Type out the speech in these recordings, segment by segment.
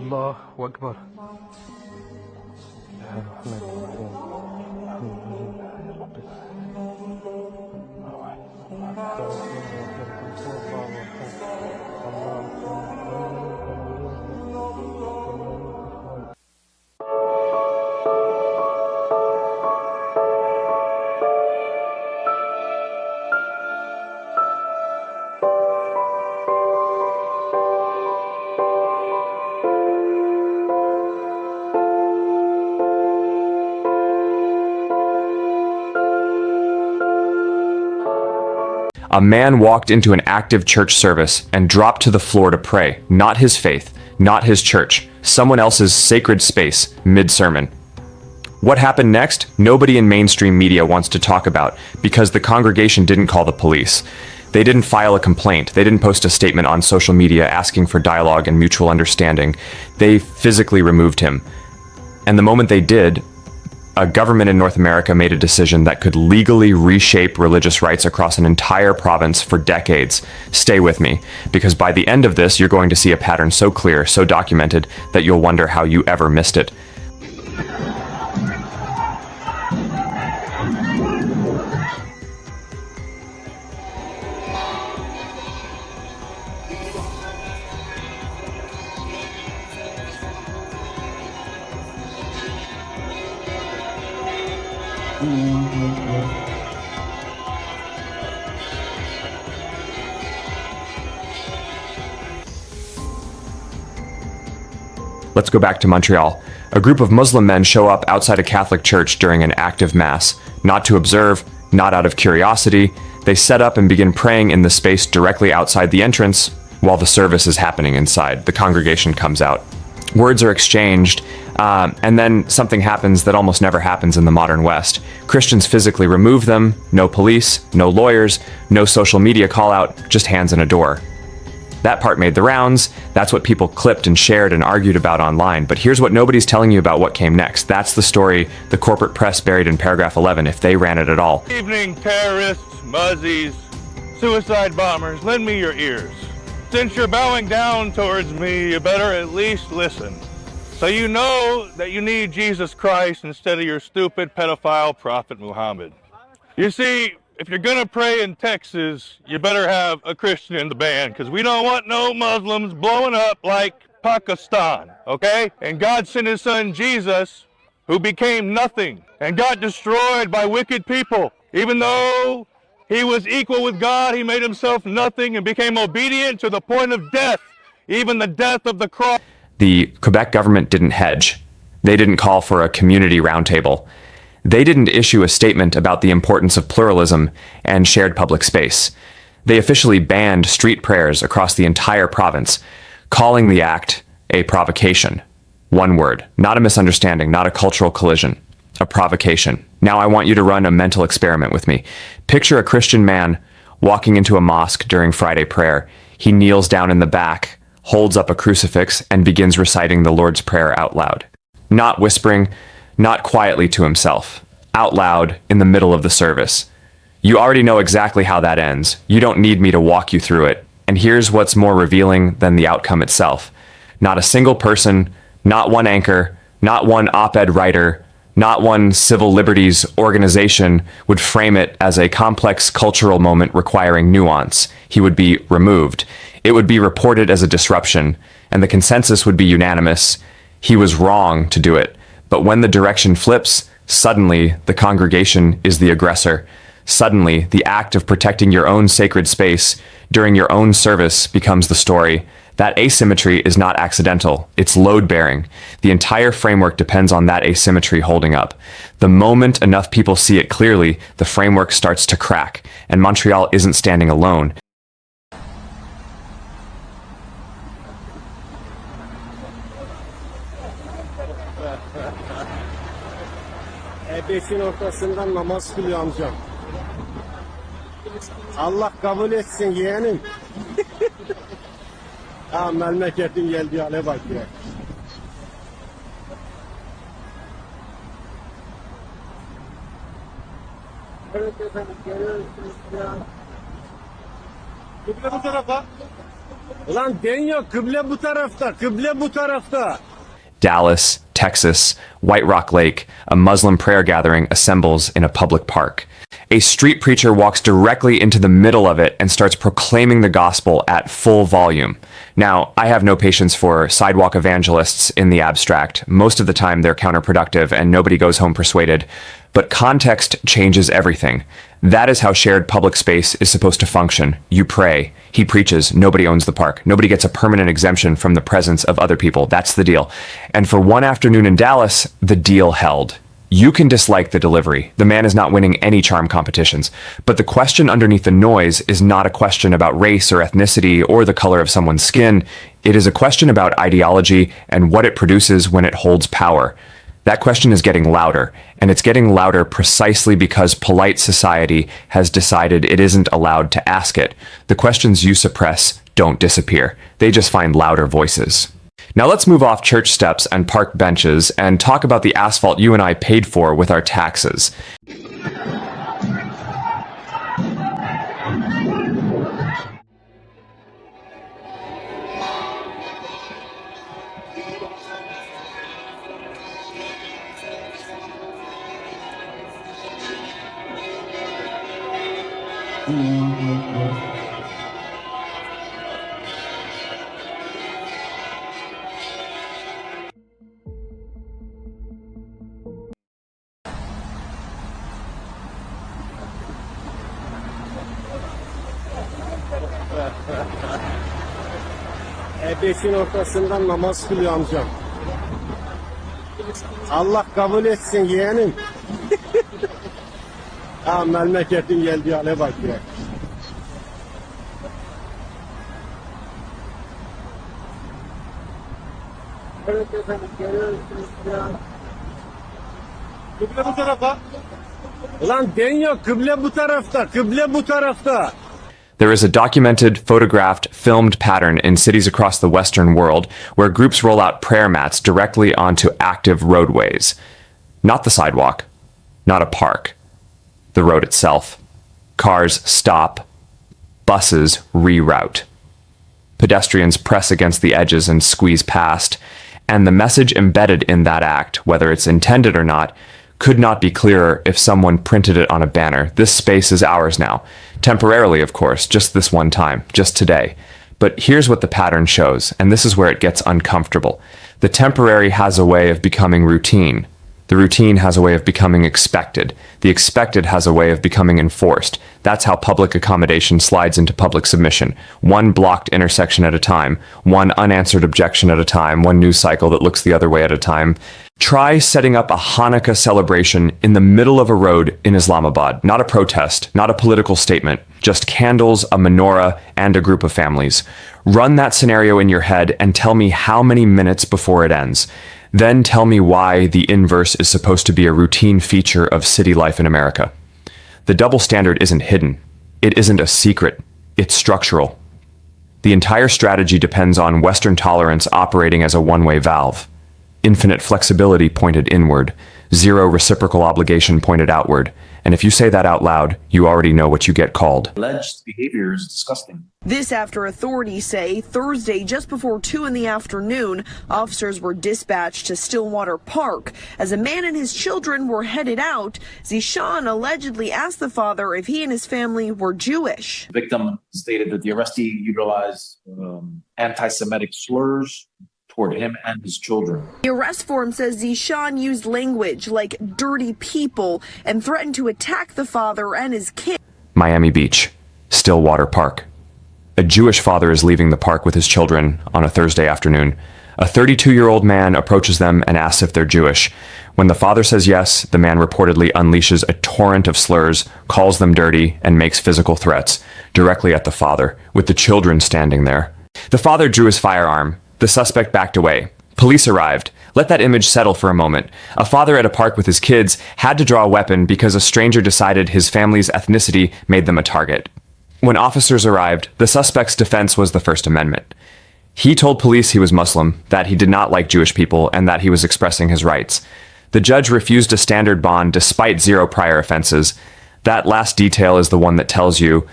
الله أكبر. يا الرحمن الرحيم. A man walked into an active church service and dropped to the floor to pray, not his faith, not his church, someone else's sacred space, mid-sermon. What happened next? Nobody in mainstream media wants to talk about, because the congregation didn't call the police. They didn't file a complaint. They didn't post a statement on social media asking for dialogue and mutual understanding. They physically removed him. And the moment they did, a government in North America made a decision that could legally reshape religious rights across an entire province for decades. Stay with me, because by the end of this, you're going to see a pattern so clear, so documented, that you'll wonder how you ever missed it. Let's go back to Montreal. A group of Muslim men show up outside a Catholic church during an active mass. Not to observe, not out of curiosity, they set up and begin praying in the space directly outside the entrance while the service is happening inside. The congregation comes out. Words are exchanged, and then something happens that almost never happens in the modern West. Christians physically remove them, no police, no lawyers, no social media call out, just hands in a door. That part made the rounds. That's what people clipped and shared and argued about online. But here's what nobody's telling you about what came next. That's the story the corporate press buried in paragraph 11, if they ran it at all. Evening, terrorists, muzzies, suicide bombers, lend me your ears. Since you're bowing down towards me, you better at least listen. So you know that you need Jesus Christ instead of your stupid pedophile prophet Muhammad. You see, if you're gonna pray in Texas, you better have a Christian in the band, because we don't want no Muslims blowing up like Pakistan, okay? And God sent his son Jesus, who became nothing and got destroyed by wicked people. Even though he was equal with God, he made himself nothing and became obedient to the point of death, even the death of the cross. The Quebec government didn't hedge. They didn't call for a community roundtable. They didn't issue a statement about the importance of pluralism and shared public space. They officially banned street prayers across the entire province, calling the act a provocation. One word, not a misunderstanding, not a cultural collision, a provocation. Now I want you to run a mental experiment with me. Picture a Christian man walking into a mosque during Friday prayer. He kneels down in the back, holds up a crucifix, and begins reciting the Lord's Prayer out loud. Not whispering, not quietly to himself, out loud in the middle of the service. You already know exactly how that ends. You don't need me to walk you through it. And here's what's more revealing than the outcome itself. Not a single person, not one anchor, not one op-ed writer, not one civil liberties organization would frame it as a complex cultural moment requiring nuance. He would be removed. It would be reported as a disruption, and the consensus would be unanimous. He was wrong to do it. But when the direction flips, suddenly the congregation is the aggressor. Suddenly, the act of protecting your own sacred space during your own service becomes the story. That asymmetry is not accidental. It's load-bearing. The entire framework depends on that asymmetry holding up. The moment enough people see it clearly, the framework starts to crack, and Montreal isn't standing alone. Beşin ortasından namaz kılıyor amcam. Allah kabul etsin yeğenim. Ha memleketin geldiği hale bak ya. Evet efendim geliyoruz ya. Kıble bu tarafa. Ulan den yok, kıble bu tarafta, kıble bu tarafta. Dallas, Texas, White Rock Lake, a Muslim prayer gathering assembles in a public park. A street preacher walks directly into the middle of it and starts proclaiming the gospel at full volume. Now, I have no patience for sidewalk evangelists in the abstract. Most of the time, they're counterproductive and nobody goes home persuaded. But context changes everything. That is how shared public space is supposed to function. You pray. He preaches. Nobody owns the park. Nobody gets a permanent exemption from the presence of other people. That's the deal. And for one afternoon in Dallas, the deal held. You can dislike the delivery. The man is not winning any charm competitions. But the question underneath the noise is not a question about race or ethnicity or the color of someone's skin. It is a question about ideology and what it produces when it holds power. That question is getting louder, and it's getting louder precisely because polite society has decided it isn't allowed to ask it. The questions you suppress don't disappear. They just find louder voices. Now let's move off church steps and park benches and talk about the asphalt you and I paid for with our taxes. Beşin ortasından namaz kılıyor amcam. Allah kabul etsin yeğenim. Ha, memleketin geldiği hale bak ya. Evet efendim, geliyorsunuz ya. Kıble bu tarafa. Ulan den yok, kıble bu tarafta, kıble bu tarafta. There is a documented, photographed, filmed pattern in cities across the Western world where groups roll out prayer mats directly onto active roadways. Not the sidewalk, not a park, the road itself. Cars stop, buses reroute. Pedestrians press against the edges and squeeze past, and the message embedded in that act, whether it's intended or not, could not be clearer if someone printed it on a banner. This space is ours now. Temporarily, of course, just this one time, just today. But here's what the pattern shows, and this is where it gets uncomfortable. The temporary has a way of becoming routine. The routine has a way of becoming expected. The expected has a way of becoming enforced. That's how public accommodation slides into public submission. One blocked intersection at a time, one unanswered objection at a time, one news cycle that looks the other way at a time. Try setting up a Hanukkah celebration in the middle of a road in Islamabad. Not a protest, not a political statement, just candles, a menorah, and a group of families. Run that scenario in your head and tell me how many minutes before it ends. Then tell me why the inverse is supposed to be a routine feature of city life in America. The double standard isn't hidden. It isn't a secret. It's structural. The entire strategy depends on Western tolerance operating as a one-way valve. Infinite flexibility pointed inward, zero reciprocal obligation pointed outward. And if you say that out loud, you already know what you get called. Alleged behavior is disgusting. This after authorities say Thursday, just before 2 in the afternoon, officers were dispatched to Stillwater Park. As a man and his children were headed out, Zishan allegedly asked the father if he and his family were Jewish. The victim stated that the arrestee utilized anti-Semitic slurs toward him and his children. The arrest form says Zishan used language like dirty people and threatened to attack the father and his kids. Miami Beach, Stillwater Park. A Jewish father is leaving the park with his children on a Thursday afternoon. A 32-year-old man approaches them and asks if they're Jewish. When the father says yes, the man reportedly unleashes a torrent of slurs, calls them dirty, and makes physical threats directly at the father, with the children standing there. The father drew his firearm. The suspect backed away. Police arrived. Let that image settle for a moment. A father at a park with his kids had to draw a weapon because a stranger decided his family's ethnicity made them a target. When officers arrived, the suspect's defense was the First Amendment. He told police he was Muslim, that he did not like Jewish people, and that he was expressing his rights. The judge refused a standard bond despite 0 prior offenses. That last detail is the one that tells you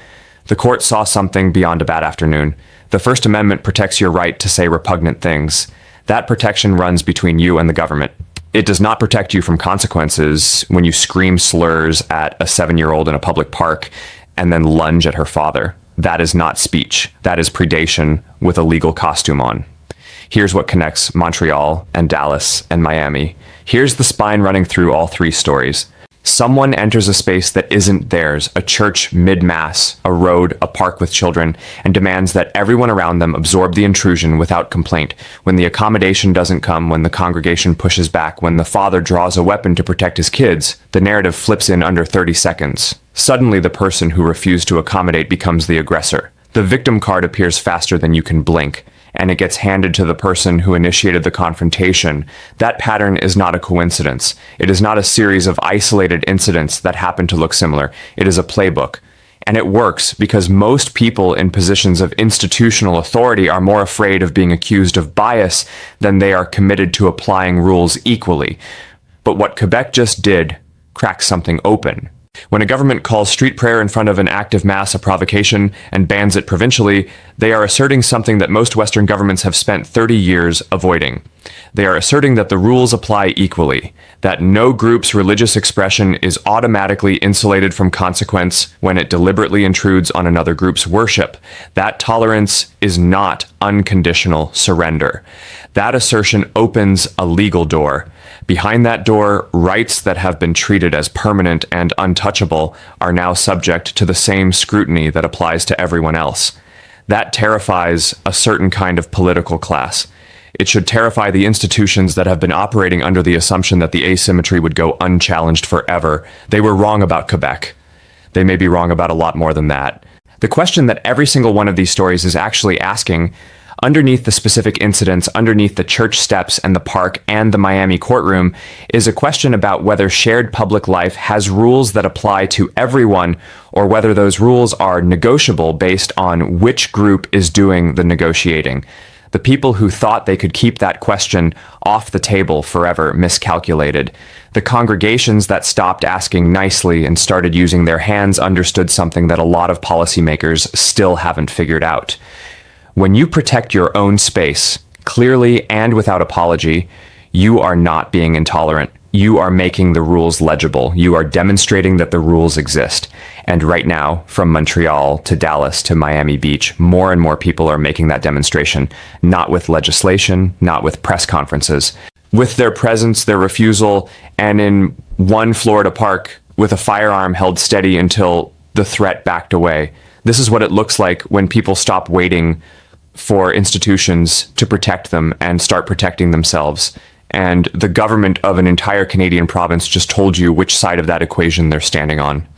The court saw something beyond a bad afternoon. The First Amendment protects your right to say repugnant things. That protection runs between you and the government. It does not protect you from consequences when you scream slurs at a 7-year-old in a public park and then lunge at her father. That is not speech. That is predation with a legal costume on. Here's what connects Montreal and Dallas and Miami. Here's the spine running through all three stories. Someone enters a space that isn't theirs, a church mid-mass, a road, a park with children, and demands that everyone around them absorb the intrusion without complaint. When the accommodation doesn't come, when the congregation pushes back, when the father draws a weapon to protect his kids, the narrative flips in under 30 seconds. Suddenly, the person who refused to accommodate becomes the aggressor. The victim card appears faster than you can blink, and it gets handed to the person who initiated the confrontation. That pattern is not a coincidence. It is not a series of isolated incidents that happen to look similar. It is a playbook. And it works because most people in positions of institutional authority are more afraid of being accused of bias than they are committed to applying rules equally. But what Quebec just did cracks something open. When a government calls street prayer in front of an active mass a provocation and bans it provincially, they are asserting something that most Western governments have spent 30 years avoiding. They are asserting that the rules apply equally, that no group's religious expression is automatically insulated from consequence when it deliberately intrudes on another group's worship. That tolerance is not unconditional surrender. That assertion opens a legal door. Behind that door, rights that have been treated as permanent and untouchable are now subject to the same scrutiny that applies to everyone else. That terrifies a certain kind of political class. It should terrify the institutions that have been operating under the assumption that the asymmetry would go unchallenged forever. They were wrong about Quebec. They may be wrong about a lot more than that. The question that every single one of these stories is actually asking, underneath the specific incidents, underneath the church steps and the park and the Miami courtroom, is a question about whether shared public life has rules that apply to everyone, or whether those rules are negotiable based on which group is doing the negotiating. The people who thought they could keep that question off the table forever miscalculated. The congregations that stopped asking nicely and started using their hands understood something that a lot of policymakers still haven't figured out. When you protect your own space, clearly and without apology, you are not being intolerant. You are making the rules legible. You are demonstrating that the rules exist. And right now, from Montreal to Dallas to Miami Beach, more and more people are making that demonstration, not with legislation, not with press conferences, with their presence, their refusal, and in one Florida park with a firearm held steady until the threat backed away. This is what it looks like when people stop waiting for institutions to protect them and start protecting themselves. And the government of an entire Canadian province just told you which side of that equation they're standing on.